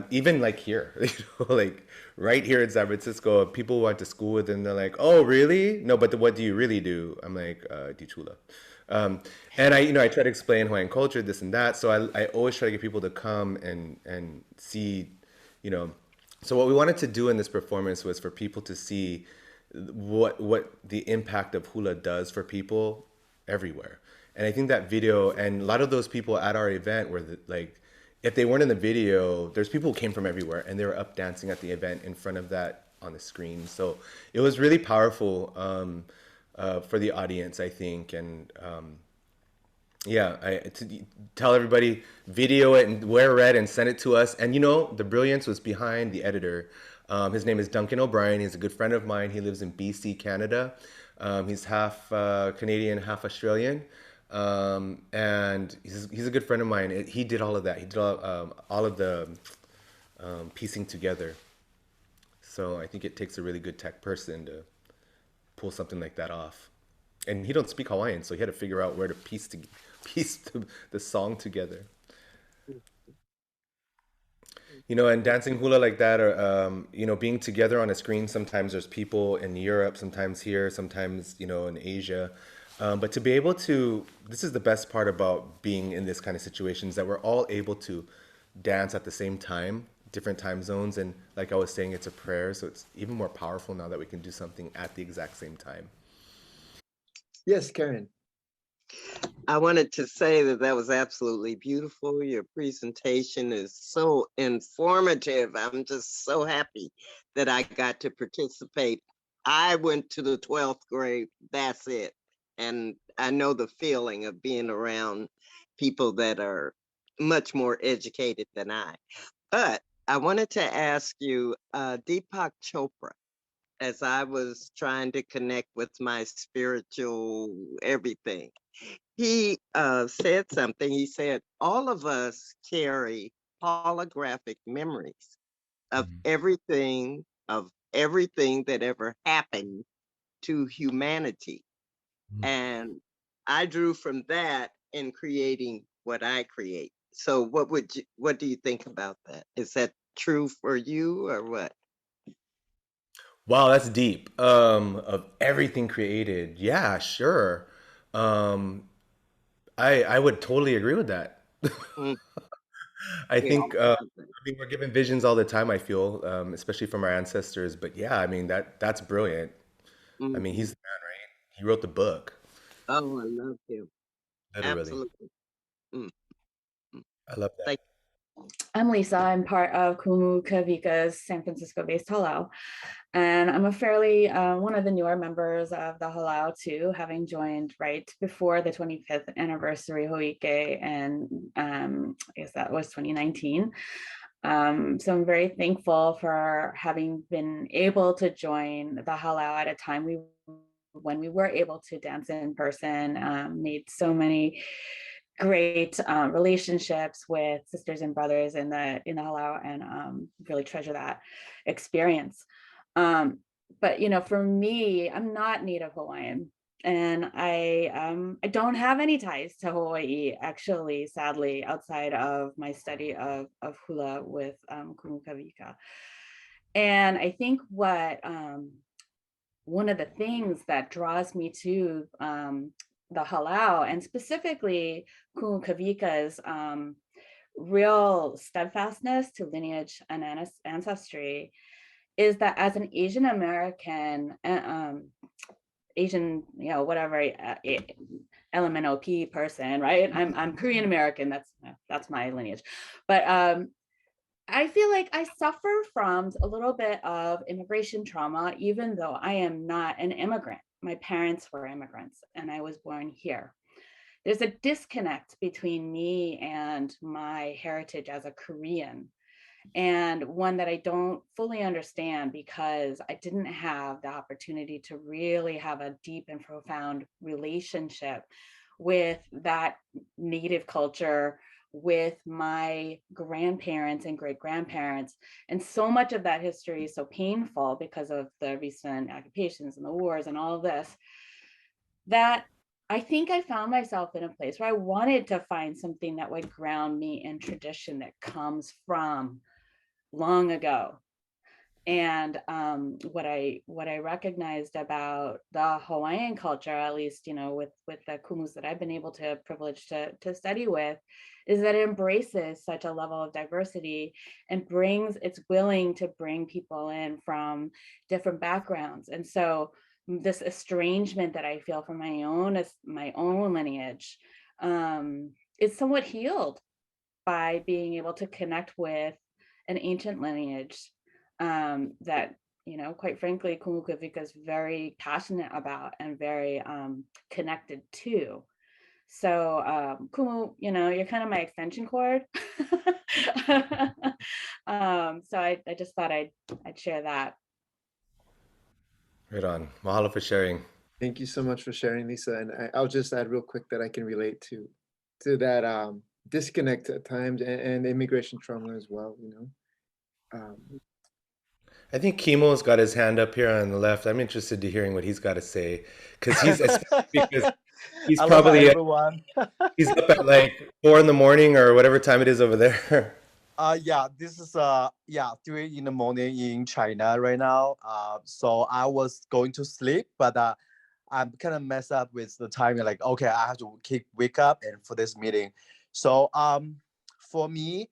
Even like here, like right here in San Francisco, people who went to school with and they're like, oh, really? No, but what do you really do? I'm like, teach hula. And I try to explain Hawaiian culture, this and that. So I always try to get people to come and see, you know. So what we wanted to do in this performance was for people to see what the impact of hula does for people everywhere. And I think that video, and a lot of those people at our event were like, if they weren't in the video, there's people who came from everywhere and they were up dancing at the event in front of that on the screen. So it was really powerful for the audience, I think. And yeah, to tell everybody, video it and wear red and send it to us. And the brilliance was behind the editor. His name is Duncan O'Brien. He's a good friend of mine. He lives in BC, Canada. He's half Canadian, half Australian. And he's a good friend of mine. He did all of that. He did all of the piecing together. So I think it takes a really good tech person to pull something like that off. And he don't speak Hawaiian, so he had to figure out where to piece the song together. And dancing hula like that, or being together on a screen. Sometimes there's people in Europe, sometimes here, sometimes in Asia. But to be able to, this is the best part about being in this kind of situations, that we're all able to dance at the same time, different time zones. And like I was saying, it's a prayer, so it's even more powerful now that we can do something at the exact same time. Yes, Karen. I wanted to say that was absolutely beautiful. Your presentation is so informative. I'm just so happy that I got to participate. I went to the 12th grade, that's it. And I know the feeling of being around people that are much more educated than I. But I wanted to ask you, Deepak Chopra, as I was trying to connect with my spiritual everything, he said something. He said, all of us carry holographic memories of everything that ever happened to humanity. And I drew from that in creating what I create. So what do you think about that? Is that true for you or what? Wow, that's deep. Of everything created. Yeah, sure. I would totally agree with that. Mm, I we all think have that. we're given visions all the time, I feel, especially from our ancestors. But yeah, I mean that's brilliant. I mean, Mhm. he's the man, right? He wrote the book, Oh, I love him. literally. Absolutely. Mm, mm. I love that. Thank I'm Lisa. I'm part of Kumu Kawika's San Francisco-based halau, and I'm a fairly one of the newer members of the halau too, having joined right before the 25th anniversary Hoike, and I guess that was 2019. So I'm very thankful for having been able to join the halau at a time when we were able to dance in person, made so many great relationships with sisters and brothers in the halau, and really treasure that experience. But for me, I'm not Native Hawaiian, and I don't have any ties to Hawaii, actually, sadly, outside of my study of hula with Kumu Kawika. And I think what one of the things that draws me to the halau, and specifically Kumu Kawika's real steadfastness to lineage and ancestry, is that as an Asian American, Asian, whatever, LMNOP person, right? I'm Korean American. That's my lineage, but I feel like I suffer from a little bit of immigration trauma, even though I am not an immigrant. My parents were immigrants and I was born here. There's a disconnect between me and my heritage as a Korean, and one that I don't fully understand because I didn't have the opportunity to really have a deep and profound relationship with that native culture, with my grandparents and great grandparents. And so much of that history is so painful because of the recent occupations and the wars and all of this, that I think I found myself in a place where I wanted to find something that would ground me in tradition that comes from long ago. And what I recognized about the Hawaiian culture, at least, you know, with the kumus that I've been able to privilege to study with, is that it embraces such a level of diversity and it's willing to bring people in from different backgrounds. And so this estrangement that I feel from my own lineage is somewhat healed by being able to connect with an ancient lineage that, you know, quite frankly, Kumu Kawika is very passionate about and very connected to. So Kumu, you know, you're kind of my extension cord. So I just thought I'd share that. Right on. Mahalo for sharing. Thank you so much for sharing, Lisa. And I'll just add real quick that I can relate to that disconnect at times and immigration trauma as well, you know. I think Kimo's got his hand up here on the left. I'm interested to hearing what he's got to say because he's Aloha, probably everyone. he's up at like 4 in the morning or whatever time it is over there. Yeah, this is 3 in the morning in China right now. So I was going to sleep, but I'm kind of messed up with the timing. Like, okay, I have to wake up and for this meeting. So for me,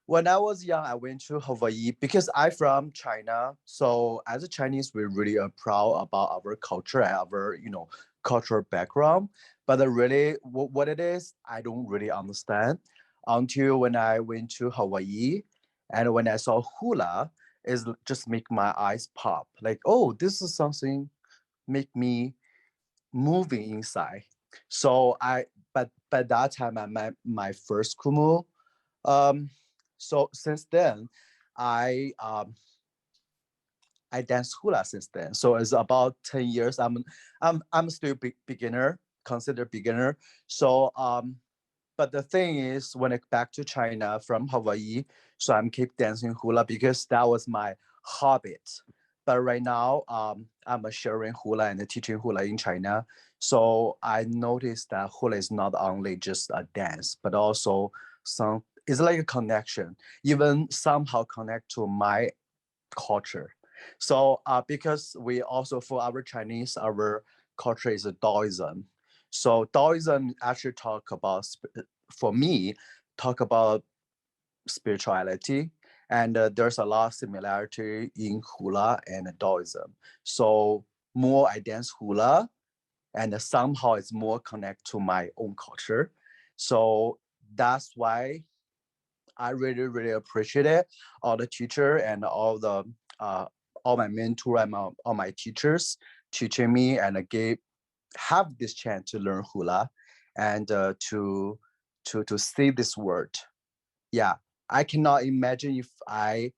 when I was young, I went to Hawaii because I'm from China. So as a Chinese, we really are proud about our culture and our, you know, cultural background. But really, what it is, I don't really understand until when I went to Hawaii, and when I saw hula, is just make my eyes pop. Like, oh, this is something make me moving inside. So but by that time I met my first kumu. So since then, I dance hula since then. So it's about 10 years. I'm still beginner, considered beginner. So but the thing is, when I back to China from Hawaii, so I'm keep dancing hula because that was my habit. But right now, I'm sharing hula and teaching hula in China. So I noticed that hula is not only just a dance, but also it's like a connection, even somehow connect to my culture. So because we also, for our Chinese, our culture is a Taoism. So Taoism actually talk about, for me, talk about spirituality. And there's a lot of similarity in hula and Taoism. So more I dance hula, and somehow it's more connect to my own culture. So that's why I really, really appreciate it. All the teacher and all my mentor and all my teachers teaching me and have this chance to learn hula and to see this word. Yeah, I cannot imagine if I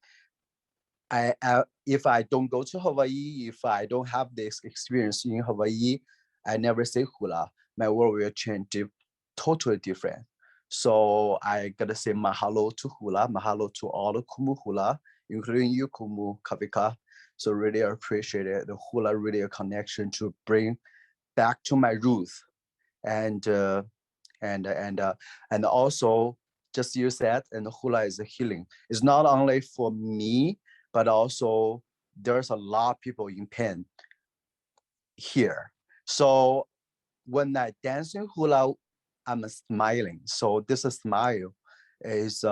don't go to Hawaii, if I don't have this experience in Hawaii, I never say hula, my world will change totally different. So I gotta say mahalo to hula, mahalo to all the kumu hula, including you, Kumu Kawika. So really appreciate it. The hula really a connection to bring back to my roots, and and also just you said, and hula is a healing. It's not only for me, but also there's a lot of people in pain here. So when I dance in hula, I'm smiling. So this smile is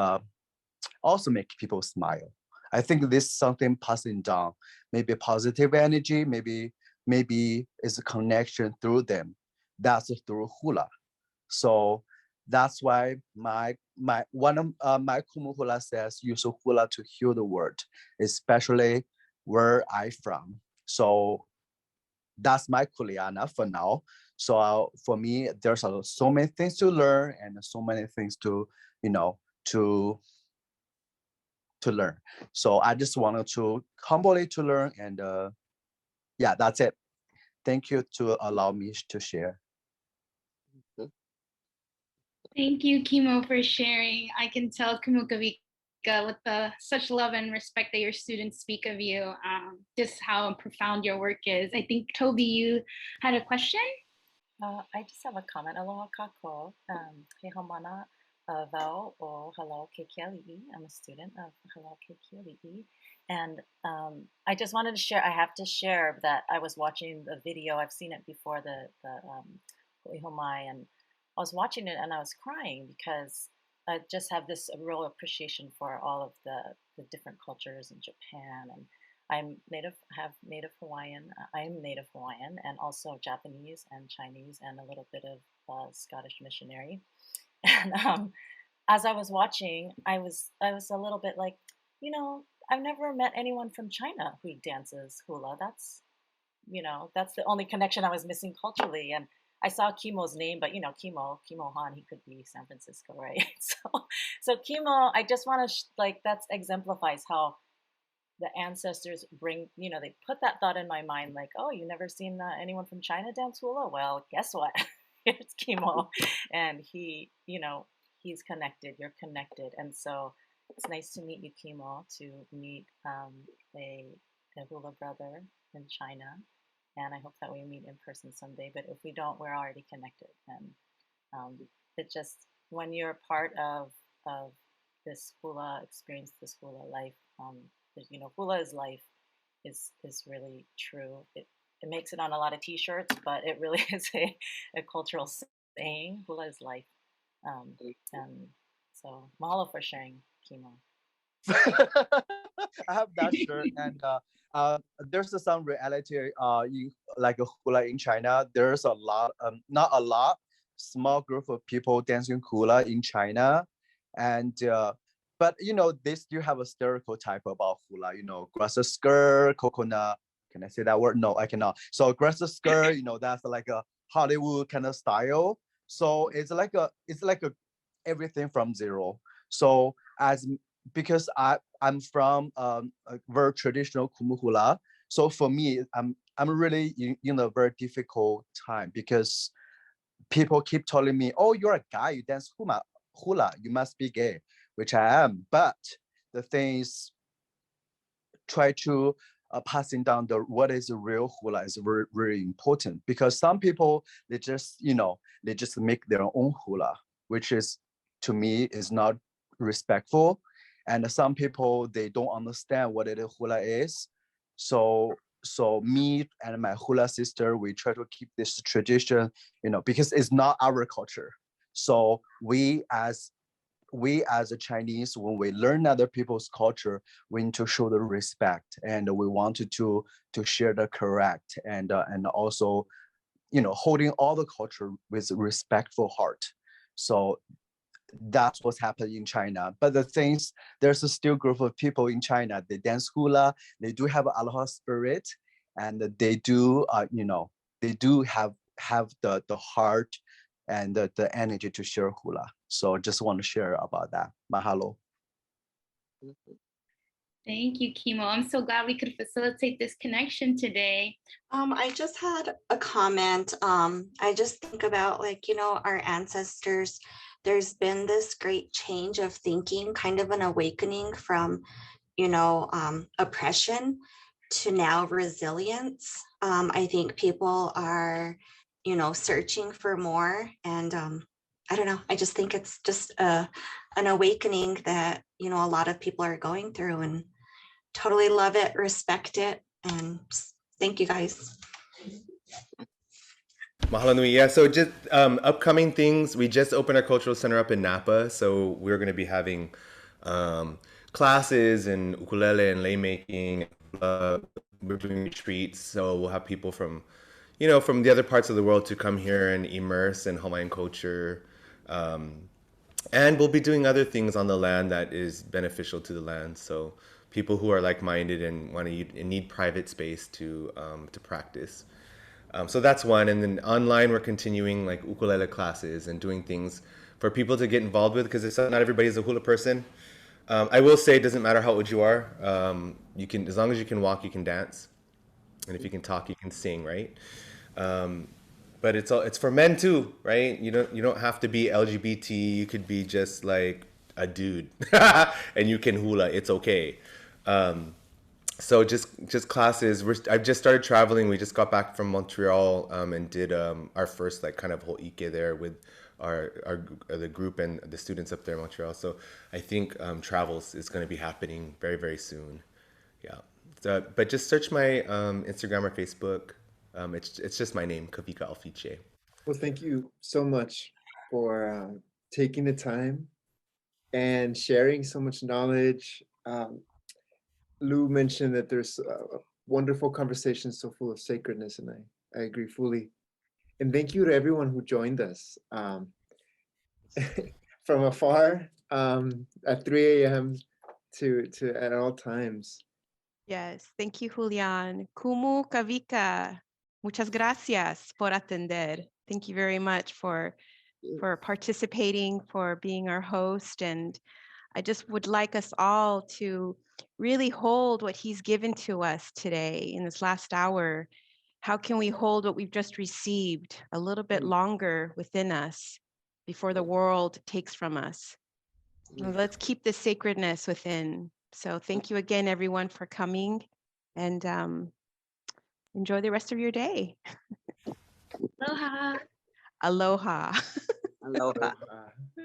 also make people smile. I think this is something passing down, maybe positive energy, maybe it's a connection through them. That's through hula. So that's why one of my Kumu hula says use hula to heal the world, especially where I from. So that's my kuleana for now. So for me, there's so many things to learn and so many things to, you know, to learn. So I just wanted to humbly to learn, and yeah, that's it. Thank you to allow me to share. Thank you, Kimo, for sharing. I can tell Kumu Kawika with such love and respect that your students speak of you, just how profound your work is. I think, Toby, you had a question? I just have a comment. Aloha kako. He homana. Vau o Halau Kekeali'i. I'm a student of Halau Kekeali'i. And I just wanted to share, I have to share that I was watching the video. I've seen it before, the Kuihomai, and I was watching it and I was crying because I just have this real appreciation for all of the different cultures in Japan. And I'm have Native Hawaiian. I'm Native Hawaiian and also Japanese and Chinese and a little bit of Scottish missionary. And as I was watching, I was a little bit like, you know, I've never met anyone from China who dances hula. That's, you know, that's the only connection I was missing culturally. And I saw Kimo's name, but you know, Kimo Han, he could be San Francisco, right? So Kimo, I just want to like, that exemplifies how the ancestors bring, you know, they put that thought in my mind, like, oh, you never seen anyone from China dance hula? Well, guess what? It's Kimo, and he, you know, he's connected. You're connected, and so it's nice to meet you, Kimo. To meet a hula brother in China, and I hope that we meet in person someday. But if we don't, we're already connected, and it just, when you're a part of this hula experience, this hula life, you know, hula is life is really true. It makes it on a lot of T-shirts, but it really is a cultural saying. Hula is life. And so mahalo for sharing, Kimo. I have that shirt, and there's some reality in like a hula in China. There's a lot, not a lot, small group of people dancing hula in China, and but you know, they still have a stereotype about hula. You know, grass skirt, coconut. Can I say that word? No, I cannot. So grass skirt, you know, that's like a Hollywood kind of style. So it's like a everything from zero. So because I'm from a very traditional Kumu Hula. So for me, I'm really in a very difficult time because people keep telling me, oh, you're a guy, you dance hula, you must be gay, which I am. But the thing is, try to passing down what is a real hula is very, very important, because some people, they just make their own hula, which is, to me, is not respectful. And some people, they don't understand what a hula is. So me and my hula sister, we try to keep this tradition, you know, because it's not our culture. So we as a Chinese, when we learn other people's culture, we need to show the respect, and we wanted to share the correct, and also, you know, holding all the culture with respectful heart. So that's what's happening in China. But the things, there's a still group of people in China, they dance hula, they do have aloha spirit, and they do you know, they do have the heart and the energy to share hula. So just want to share about that. Mahalo. Thank you, Kimo. I'm so glad we could facilitate this connection today. I just had a comment. I just think about, like, you know, our ancestors, there's been this great change of thinking, kind of an awakening from, you know, oppression to now resilience. I think people are, you know, searching for more, and I don't know, I just think it's just an awakening that, you know, a lot of people are going through, and totally love it, respect it, and thank you guys. Mahalo nui. Yeah, so just upcoming things. We just opened our cultural center up in Napa, so we're going to be having classes in ukulele and lei making. We're doing retreats, so we'll have people from, you know, from the other parts of the world to come here and immerse in Hawaiian culture. And we'll be doing other things on the land that is beneficial to the land. So people who are like-minded and need private space to practice. So that's one. And then online, we're continuing like ukulele classes and doing things for people to get involved with, because not everybody's a hula person. I will say it doesn't matter how old you are. You can, as long as you can walk, you can dance. And if you can talk, you can sing, right? But it's for men too, right? You don't have to be LGBT. You could be just like a dude and you can hula. It's okay. So just classes. I've just started traveling. We just got back from Montreal and did our first like kind of whole ike there with the group and the students up there in Montreal. So I think travels is going to be happening very, very soon. Yeah. So, but just search my Instagram or Facebook. It's just my name, Kawika Alfiche. Well, thank you so much for taking the time and sharing so much knowledge. Lou mentioned that there's wonderful conversations so full of sacredness, and I agree fully. And thank you to everyone who joined us from afar at 3 a.m. to at all times. Yes, thank you, Julian. Kumu Kawika, muchas gracias por atender. Thank you very much for participating, for being our host. And I just would like us all to really hold what he's given to us today in this last hour. How can we hold what we've just received a little bit longer within us before the world takes from us? Let's keep the sacredness within. So thank you again, everyone, for coming, and enjoy the rest of your day. Aloha. Aloha. Aloha. Uh,